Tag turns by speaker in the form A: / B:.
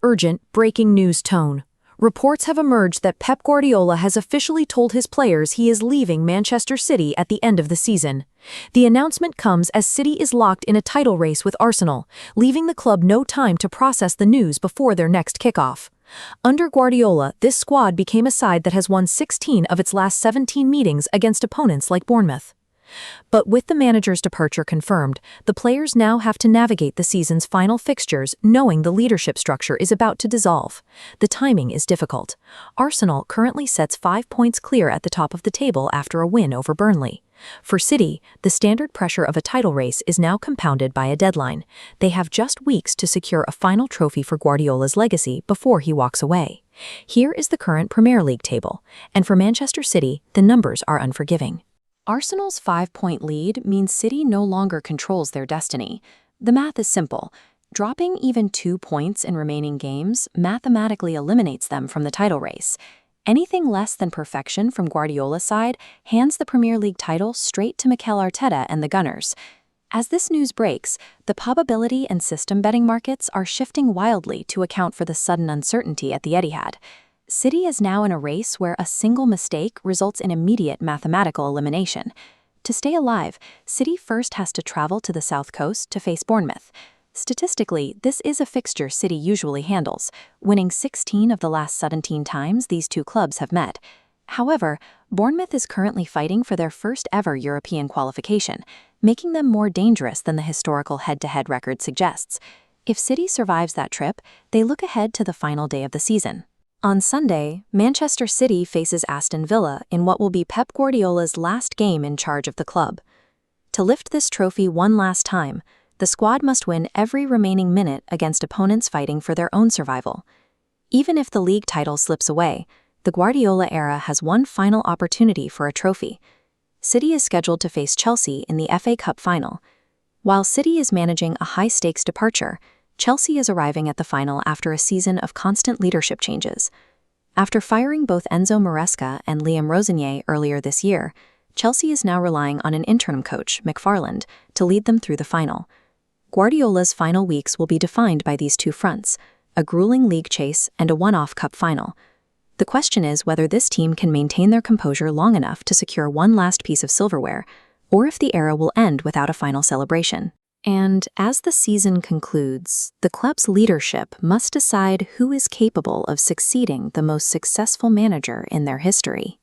A: urgent, breaking news tone. Reports have emerged that Pep Guardiola has officially told his players he is leaving Manchester City at the end of the season. The announcement comes as City is locked in a title race with Arsenal, leaving the club no time to process the news before their next kickoff. Under Guardiola, this squad became a side that has won 16 of its last 17 meetings against opponents like Bournemouth. But with the manager's departure confirmed, the players now have to navigate the season's final fixtures knowing the leadership structure is about to dissolve. The timing is difficult. Arsenal currently sits 5 points clear at the top of the table after a win over Burnley. For City, the standard pressure of a title race is now compounded by a deadline. They have just weeks to secure a final trophy for Guardiola's legacy before he walks away. Here is the current Premier League table, and for Manchester City, the numbers are unforgiving. Arsenal's 5-point lead means City no longer controls their destiny. The math is simple. Dropping even 2 points in remaining games mathematically eliminates them from the title race. Anything less than perfection from Guardiola's side hands the Premier League title straight to Mikel Arteta and the Gunners. As this news breaks, the probability and system betting markets are shifting wildly to account for the sudden uncertainty at the Etihad. City is now in a race where a single mistake results in immediate mathematical elimination. To stay alive, City first has to travel to the South Coast to face Bournemouth. Statistically, this is a fixture City usually handles, winning 16 of the last 17 times these two clubs have met. However, Bournemouth is currently fighting for their first ever European qualification, making them more dangerous than the historical head-to-head record suggests. If City survives that trip, they look ahead to the final day of the season. On Sunday, Manchester City faces Aston Villa in what will be Pep Guardiola's last game in charge of the club. To lift this trophy one last time, the squad must win every remaining minute against opponents fighting for their own survival. Even if the league title slips away, the Guardiola era has one final opportunity for a trophy. City is scheduled to face Chelsea in the FA Cup final. While City is managing a high-stakes departure, Chelsea is arriving at the final after a season of constant leadership changes. After firing both Enzo Maresca and Liam Rosenier earlier this year, Chelsea is now relying on an interim coach, McFarland, to lead them through the final. Guardiola's final weeks will be defined by these two fronts, a grueling league chase and a one-off cup final. The question is whether this team can maintain their composure long enough to secure one last piece of silverware, or if the era will end without a final celebration. And as the season concludes, the club's leadership must decide who is capable of succeeding the most successful manager in their history.